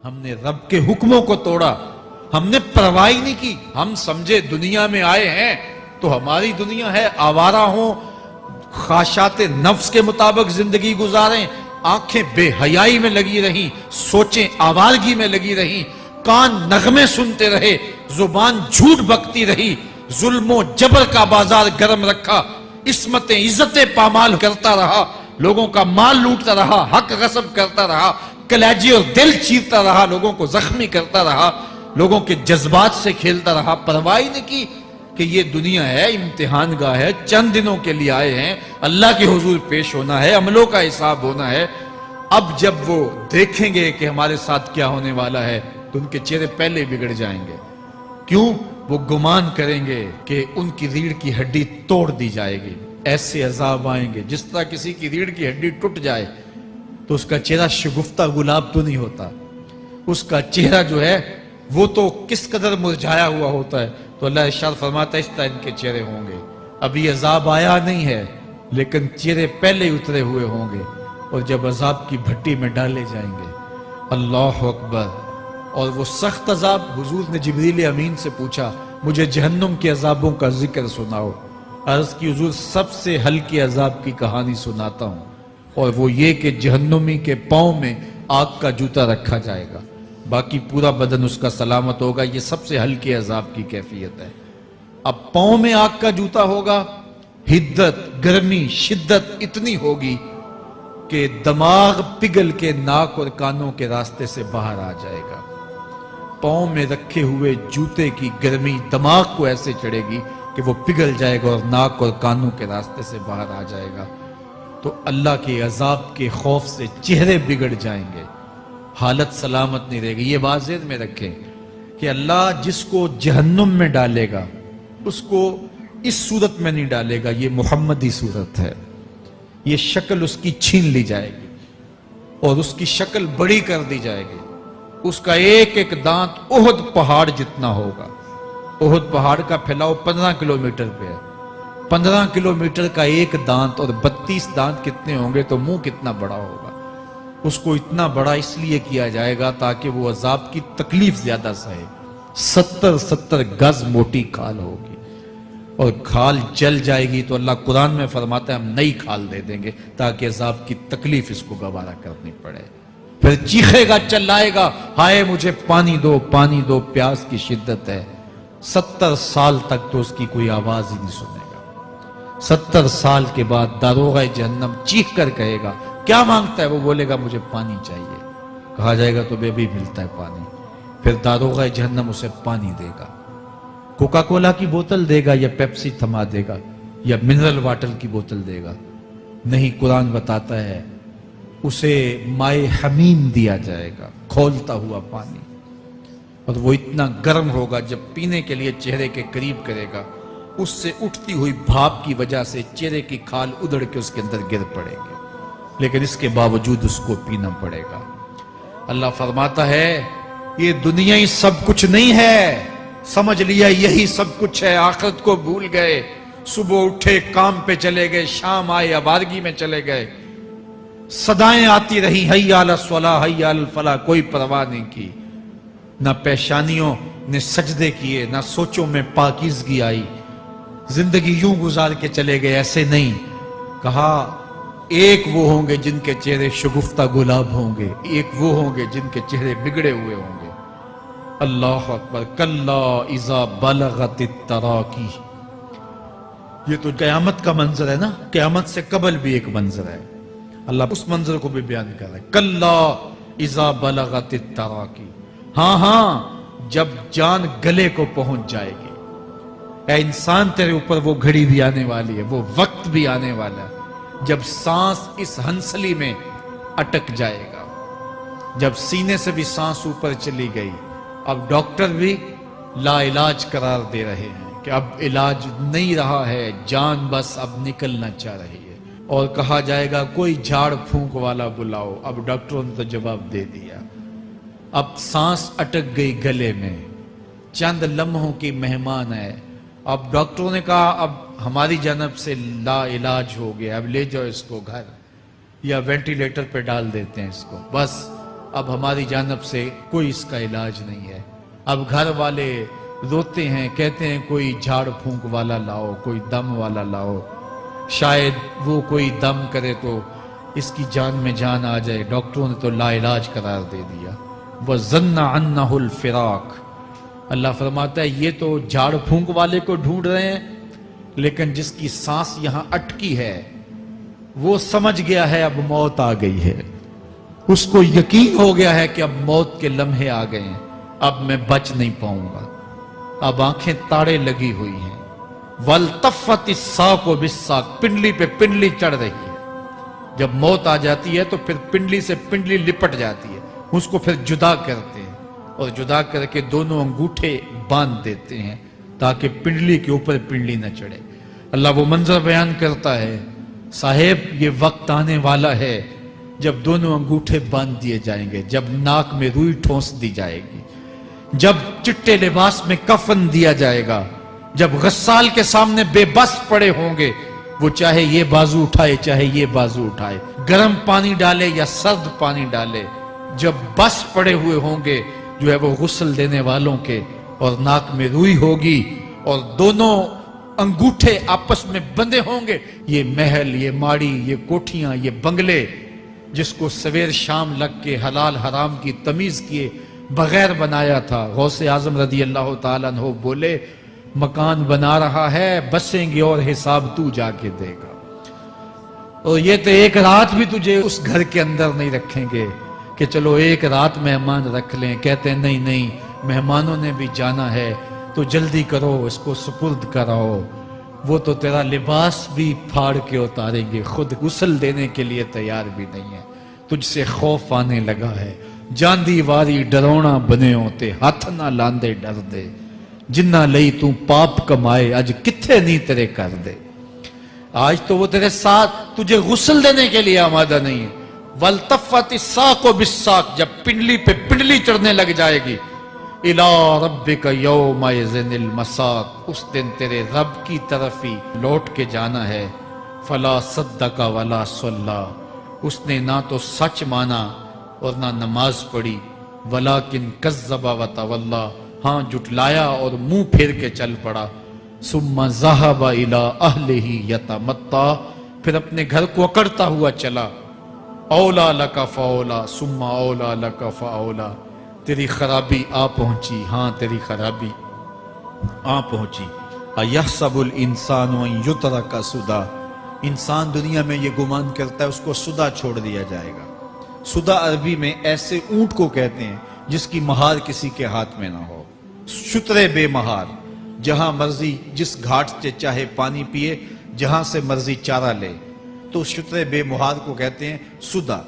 ہم نے رب کے حکموں کو توڑا، ہم نے پرواہ ہی نہیں کی. ہم سمجھے دنیا میں آئے ہیں تو ہماری دنیا ہے، آوارہ ہوں، خواہشات نفس کے مطابق زندگی گزاریں، آنکھیں بے حیائی میں لگی رہیں، سوچیں آوارگی میں لگی رہیں، کان نغمے سنتے رہے، زبان جھوٹ بکتی رہی، ظلم و جبر کا بازار گرم رکھا، عصمتیں عزتیں پامال کرتا رہا، لوگوں کا مال لوٹتا رہا، حق غصب کرتا رہا، کلیجے اور دل چیرتا رہا، لوگوں کو زخمی کرتا رہا، لوگوں کے جذبات سے کھیلتا رہا. پرواہ نہیں کی کہ یہ دنیا ہے، امتحان گاہ ہے، چند دنوں کے لیے آئے ہیں، اللہ کے حضور پیش ہونا ہے، عملوں کا حساب ہونا ہے. اب جب وہ دیکھیں گے کہ ہمارے ساتھ کیا ہونے والا ہے تو ان کے چہرے پہلے بگڑ جائیں گے. کیوں؟ وہ گمان کریں گے کہ ان کی ریڑھ کی ہڈی توڑ دی جائے گی. ایسے عذاب آئیں گے جس طرح کسی کی ریڑھ کی ہڈی ٹوٹ جائے تو اس کا چہرہ شگفتہ گلاب تو نہیں ہوتا، اس کا چہرہ جو ہے وہ تو کس قدر مرجھایا ہوا ہوتا ہے. تو اللہ ارشاد فرماتا ہے اس طرح ان کے چہرے ہوں گے. ابھی عذاب آیا نہیں ہے لیکن چہرے پہلے اترے ہوئے ہوں گے، اور جب عذاب کی بھٹی میں ڈالے جائیں گے، اللہ اکبر. اور وہ سخت عذاب، حضور نے جبریل امین سے پوچھا مجھے جہنم کے عذابوں کا ذکر سناؤ. عرض کی حضور سب سے ہلکے عذاب کی کہانی سناتا ہوں، اور وہ یہ کہ جہنمی کے پاؤں میں آگ کا جوتا رکھا جائے گا، باقی پورا بدن اس کا سلامت ہوگا. یہ سب سے ہلکے عذاب کی کیفیت ہے. اب پاؤں میں آگ کا جوتا ہوگا، حدت، گرمی، شدت اتنی ہوگی کہ دماغ پگھل کے ناک اور کانوں کے راستے سے باہر آ جائے گا. پاؤں میں رکھے ہوئے جوتے کی گرمی دماغ کو ایسے چڑھے گی کہ وہ پگھل جائے گا اور ناک اور کانوں کے راستے سے باہر آ جائے گا. تو اللہ کے عذاب کے خوف سے چہرے بگڑ جائیں گے، حالت سلامت نہیں رہے گی. یہ بات ذہن میں رکھیں کہ اللہ جس کو جہنم میں ڈالے گا اس کو اس صورت میں نہیں ڈالے گا. یہ محمدی صورت ہے، یہ شکل اس کی چھین لی جائے گی اور اس کی شکل بڑی کر دی جائے گی. اس کا ایک ایک دانت احد پہاڑ جتنا ہوگا. احد پہاڑ کا پھیلاؤ 15 کلومیٹر پہ ہے. 15 کلومیٹر کا ایک دانت اور 32 دانت کتنے ہوں گے تو منہ کتنا بڑا ہوگا. اس کو اتنا بڑا اس لیے کیا جائے گا تاکہ وہ عذاب کی تکلیف زیادہ سہے. 70 گز موٹی کھال ہوگی اور کھال جل جائے گی تو اللہ قرآن میں فرماتا ہے ہم نئی کھال دے دیں گے تاکہ عذاب کی تکلیف اس کو گوارا کرنی پڑے. پھر چیخے گا، چلائے گا، ہائے مجھے پانی دو، پانی دو، پیاس کی شدت ہے. 70 سال تک تو اس کی کوئی آواز ہی نہیں سنے گا. 70 سال کے بعد داروغہ جہنم چیخ کر کہے گا کیا مانگتا ہے؟ وہ بولے گا مجھے پانی چاہیے. کہا جائے گا تو بے بھی ملتا ہے پانی. پھر داروغہ جہنم اسے پانی دے گا. کوکا کولا کی بوتل دے گا یا پیپسی تھما دے گا یا منرل واٹر کی بوتل دے گا؟ نہیں، قرآن بتاتا ہے اسے مائے حمیم دیا جائے گا، کھولتا ہوا پانی. اور وہ اتنا گرم ہوگا جب پینے کے لیے چہرے کے قریب کرے گا اس سے اٹھتی ہوئی بھاپ کی وجہ سے چہرے کی کھال ادھڑ کے اس کے اندر گر پڑے گی، لیکن اس کے باوجود اس کو پینا پڑے گا. اللہ فرماتا ہے یہ دنیا ہی سب کچھ نہیں ہے، سمجھ لیا یہی سب کچھ ہے، آخرت کو بھول گئے. صبح اٹھے کام پہ چلے گئے، شام آئے آوارگی میں چلے گئے، صدائیں آتی رہی حی علی الصلاۃ حی علی الفلاح، کوئی پرواہ نہیں کی. نہ پیشانیوں نے سجدے کیے، نہ سوچوں میں پاکیزگی آئی. زندگی یوں گزار کے چلے گئے. ایسے نہیں، کہا ایک وہ ہوں گے جن کے چہرے شگفتہ گلاب ہوں گے، ایک وہ ہوں گے جن کے چہرے بگڑے ہوئے ہوں گے. اللہ اکبر. کلا اذا بلغت التراقی. یہ تو قیامت کا منظر ہے نا، قیامت سے قبل بھی ایک منظر ہے. اللہ اس منظر کو بھی بیان کر رہا ہے. کلا اذا بلغت التراقی. ہاں جب جان گلے کو پہنچ جائے گی. اے انسان تیرے اوپر وہ گھڑی بھی آنے والی ہے، وہ وقت بھی آنے والا ہے جب سانس اس ہنسلی میں اٹک جائے گا، جب سینے سے بھی سانس اوپر چلی گئی. اب ڈاکٹر بھی لا علاج قرار دے رہے ہیں کہ اب علاج نہیں رہا ہے، جان بس اب نکلنا چاہ رہی ہے. اور کہا جائے گا کوئی جھاڑ پھونک والا بلاؤ. اب ڈاکٹروں نے تو جواب دے دیا. اب سانس اٹک گئی گلے میں، چند لمحوں کی مہمان ہے. اب ڈاکٹروں نے کہا اب ہماری جانب سے لا علاج ہو گیا، اب لے جاؤ اس کو گھر یا وینٹیلیٹر پہ ڈال دیتے ہیں اس کو. بس اب ہماری جانب سے کوئی اس کا علاج نہیں ہے. اب گھر والے روتے ہیں, کہتے ہیں کوئی جھاڑ پھونک والا لاؤ, کوئی دم والا لاؤ, شاید وہ کوئی دم کرے تو اس کی جان میں جان آ جائے. ڈاکٹروں نے تو لا علاج قرار دے دیا. وَظَنَّ عَنَّهُ الْفِرَاقِ. اللہ فرماتا ہے یہ تو جھاڑ پھونک والے کو ڈھونڈ رہے ہیں, لیکن جس کی سانس یہاں اٹکی ہے وہ سمجھ گیا ہے اب موت آ گئی ہے. اس کو یقین ہو گیا ہے کہ اب موت کے لمحے آ گئے ہیں, اب میں بچ نہیں پاؤں گا. اب آنکھیں تاڑے لگی ہوئی ہیں. وَالْتَفَّتِ السَّاقُ بِالسَّاقِ. پنڈلی پہ پنڈلی چڑھ رہی ہے. جب موت آ جاتی ہے تو پھر پنڈلی سے پنڈلی لپٹ جاتی ہے, اس کو پھر جدا کرتے ہیں اور جدا کر کے دونوں انگوٹھے باندھ دیتے ہیں تاکہ پنڈلی کے اوپر پنڈلی نہ چڑھے. اللہ وہ منظر بیان کرتا ہے, صاحب یہ وقت آنے والا ہے جب دونوں انگوٹھے باندھ دیے جائیں گے, جب ناک میں روئی ٹھونس دی جائے گی, جب چٹے لباس میں کفن دیا جائے گا, جب غسال کے سامنے بے بس پڑے ہوں گے, وہ چاہے یہ بازو اٹھائے چاہے یہ بازو اٹھائے, گرم پانی ڈالے یا سرد پانی ڈالے, جب بس پڑے ہوئے ہوں گے جو ہے وہ غسل دینے والوں کے, اور ناک میں روئی ہوگی اور دونوں انگوٹھے آپس میں بندے ہوں گے. یہ محل, یہ ماڑی, یہ کوٹھیاں, یہ بنگلے جس کو سویر شام لگ کے حلال حرام کی تمیز کیے بغیر بنایا تھا, غوث اعظم رضی اللہ تعالیٰ عنہ بولے مکان بنا رہا ہے, بسیں گے اور حساب تو جا کے دے گا. اور یہ تو ایک رات بھی تجھے اس گھر کے اندر نہیں رکھیں گے کہ چلو ایک رات مہمان رکھ لیں. کہتے ہیں نہیں نہیں, مہمانوں نے بھی جانا ہے تو جلدی کرو, اس کو سپرد کراؤ. وہ تو تیرا لباس بھی پھاڑ کے اتاریں گے, خود غسل دینے کے لیے تیار بھی نہیں ہے. تجھ سے خوف آنے لگا ہے, جاندی واری ڈرونا بنے ہوتے, ہاتھ نہ لاندے ڈر دے, جنہ لئی تو پاپ کمائے اج کتھے نہیں تیرے کر دے. آج تو وہ تیرے ساتھ تجھے غسل دینے کے لیے آمادہ نہیں ہے. وَالْتَفَّتِ السَّاقُ بِالسَّاقِ. جب پنڈلی پہ پنڈلی چڑھنے لگ جائے گی, إِلَىٰ رَبِّكَ يَوْمَئِذٍ الْمَسَاقُ. اس دن تیرے رب کی طرف ہی لوٹ کے جانا ہے. فَلَا صَدَّقَ وَلَا صَلَّىٰ. اس نے نہ تو سچ مانا اور نہ نماز پڑھی. وَلَٰكِنْ كَذَّبَ وَتَوَلَّىٰ. ہاں جھٹلایا اور منہ پھیر کے چل پڑا. ثُمَّ ذَهَبَ إِلَىٰ أَهْلِهِ يَتَمَطَّىٰ. پھر اپنے گھر کو اکڑتا ہوا چلا. اولا لک فاولا ثم اولا لک فاولا. تیری خرابی آ پہنچی, ہاں تیری خرابی آ پہنچی. ایحسب الانسان ان یترک سدی. انسان دنیا میں یہ گمان کرتا ہے اس کو سدا چھوڑ دیا جائے گا. سدا عربی میں ایسے اونٹ کو کہتے ہیں جس کی مہار کسی کے ہاتھ میں نہ ہو. شترے بے مہار, جہاں مرضی جس گھاٹ سے چاہے پانی پیے, جہاں سے مرضی چارہ لے, تو شترے بے مہار کو کہتے ہیں سدا.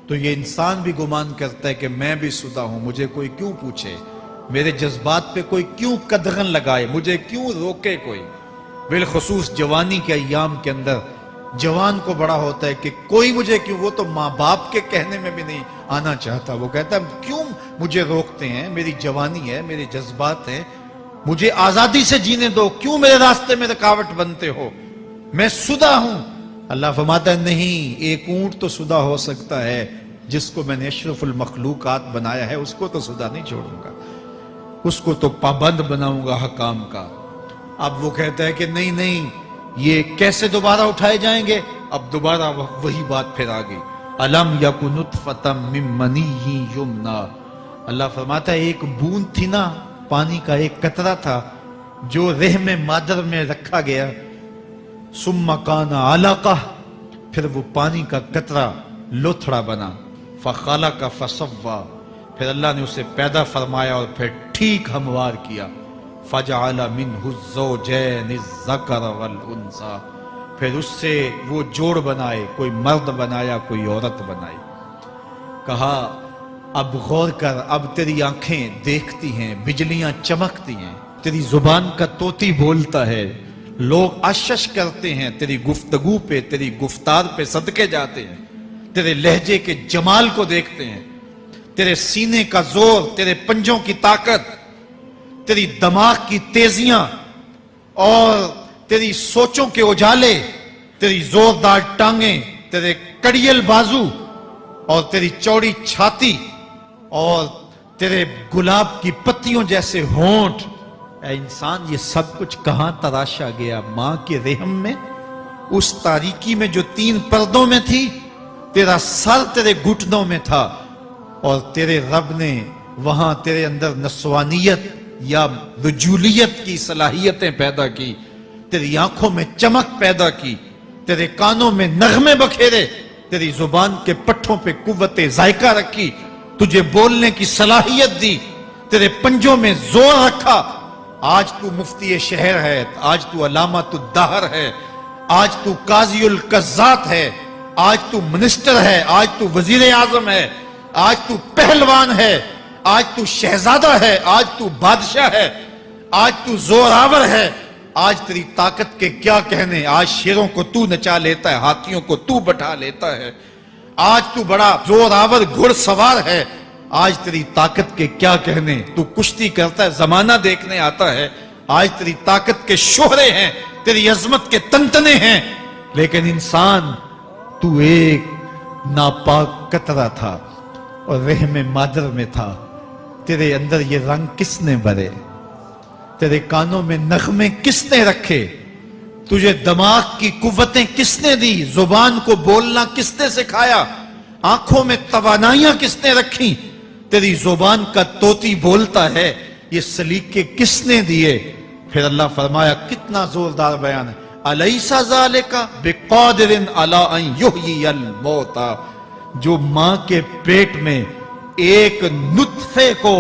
تو یہ انسان بھی گمان کرتا ہے کہ میں بھی سدا ہوں, مجھے کوئی کیوں پوچھے, میرے جذبات پہ کوئی کیوں قدغن لگائے, مجھے کیوں روکے کوئی. بالخصوص جوانی کے ایام کے اندر جوان کو بڑا ہوتا ہے کہ کوئی مجھے کیوں. وہ تو ماں باپ کے کہنے میں بھی نہیں آنا چاہتا, وہ کہتا ہے کیوں مجھے روکتے ہیں, میری جوانی ہے, میرے جذبات ہیں, مجھے آزادی سے جینے دو, کیوں میرے راستے میں رکاوٹ بنتے ہو, میں سدا ہوں. اللہ فرماتا ہے نہیں, ایک اونٹ تو سدا ہو سکتا ہے جس کو میں نے اشرف المخلوقات بنایا ہے, اس کو تو سدا نہیں چھوڑوں گا, اس کو تو پابند بناؤں گا حکام کا. اب وہ کہتا ہے کہ نہیں نہیں, یہ کیسے دوبارہ اٹھائے جائیں گے. اب دوبارہ وہی بات پھر آ گئی. الم یک نطفۃ من منی یمنی. اللہ فرماتا ہے ایک بوند تھی نا, پانی کا ایک قطرہ تھا جو رحم مادر میں رکھا گیا. ثم کان علقہ. پھر وہ پانی کا قطرہ لوتھڑا بنا. فخلق فسوی. پھر اللہ نے اسے پیدا فرمایا اور پھر ٹھیک ہموار کیا. فجعل منہ الزوجین الذکر والانثی. پھر اس سے وہ جوڑ بنائے, کوئی مرد بنایا کوئی عورت بنائی. کہا اب غور کر, اب تیری آنکھیں دیکھتی ہیں, بجلیاں چمکتی ہیں, تیری زبان کا طوطی بولتا ہے, لوگ اشش کرتے ہیں تیری گفتگو پہ, تیری گفتار پہ صدقے جاتے ہیں, تیرے لہجے کے جمال کو دیکھتے ہیں, تیرے سینے کا زور, تیرے پنجوں کی طاقت, تیری دماغ کی تیزیاں اور تیری سوچوں کے اجالے, تیری زوردار ٹانگیں, تیرے کڑیل بازو اور تیری چوڑی چھاتی اور تیرے گلاب کی پتیوں جیسے ہونٹ، اے انسان یہ سب کچھ کہاں تراشا گیا؟ ماں کے رحم میں، اس تاریکی میں جو 3 پردوں میں تھی، تیرا سر تیرے گھٹنوں میں تھا، اور تیرے رب نے وہاں تیرے اندر نسوانیت یا رجولیت کی صلاحیتیں پیدا کی، تیری آنکھوں میں چمک پیدا کی، تیرے کانوں میں نغمے بکھیرے، تیری زبان کے پٹھوں پہ قوت ذائقہ رکھی، تجھے بولنے کی صلاحیت دی، تیرے پنجوں میں زور رکھا۔ آج تو مفتی شہر ہے، آج تو علامۃ الدہر ہے، آج تو قاضی القضات ہے، آج تو منسٹر ہے، آج تو وزیر اعظم ہے، آج تو پہلوان ہے، آج تو شہزادہ ہے، آج تو بادشاہ ہے، آج تو زوراور ہے، آج تیری طاقت کے کیا کہنے؟ آج شیروں کو تو نچا لیتا ہے، ہاتھیوں کو تو بٹھا لیتا ہے، آج تو بڑا زوراور گھڑ سوار ہے، آج تیری طاقت کے کیا کہنے؟ تو کشتی کرتا ہے، زمانہ دیکھنے آتا ہے، آج تیری طاقت کے شوہرے ہیں، تیری عظمت کے تنتنے ہیں، لیکن انسان تو ایک ناپاک قطرہ تھا اور رحم مادر میں تھا۔ تیرے اندر یہ رنگ کس نے بھرے؟ تیرے کانوں میں نغمے کس نے رکھے؟ تجھے دماغ کی قوتیں کس نے دی؟ زبان کو بولنا کس نے سکھایا؟ آنکھوں میں توانائیاں کس نے رکھی؟ تیری زبان کا طوطی بولتا ہے، یہ سلیقے کس نے دیے؟ پھر اللہ فرمایا، کتنا زوردار بیان ہے، الیس ذالک بقادر علی ان یحیی الموتى، جو ماں کے پیٹ میں ایک نطفے کو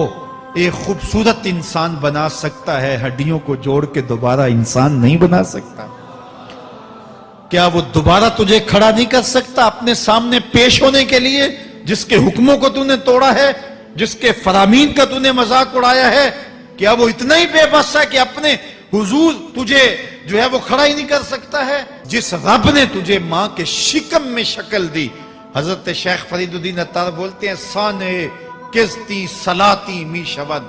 ایک خوبصورت انسان بنا سکتا ہے، ہڈیوں کو جوڑ کے دوبارہ انسان نہیں بنا سکتا؟ کیا وہ دوبارہ تجھے کھڑا نہیں کر سکتا اپنے سامنے پیش ہونے کے لیے؟ جس کے حکموں کو تو نے توڑا ہے، جس کے فرامین کا تو نے مذاق اڑایا ہے، کیا وہ اتنا ہی بے بس ہے کہ اپنے حضور تجھے جو ہے وہ کھڑا ہی نہیں کر سکتا ہے؟ جس رب نے تجھے ماں کے شکم میں شکل دی، حضرت شیخ فرید الدین عطار بولتے ہیں، سانے کستی سلاتی می شود،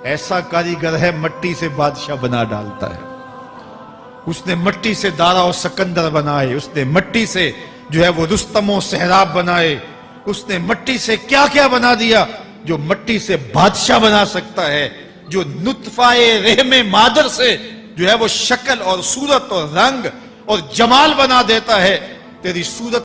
ایسا کاریگر ہے مٹی سے بادشاہ بنا ڈالتا ہے۔ اس نے مٹی سے دارا و سکندر بنائے، اس نے مٹی سے جو ہے وہ رستم و سہراب بنائے، اس نے مٹی سے کیا کیا بنا دیا، جو مٹی سے بادشاہ بنا سکتا ہے، جو نطفہ رحم مادر سے جو ہے وہ شکل اور صورت اور رنگ اور جمال بنا دیتا ہے۔ تیری صورت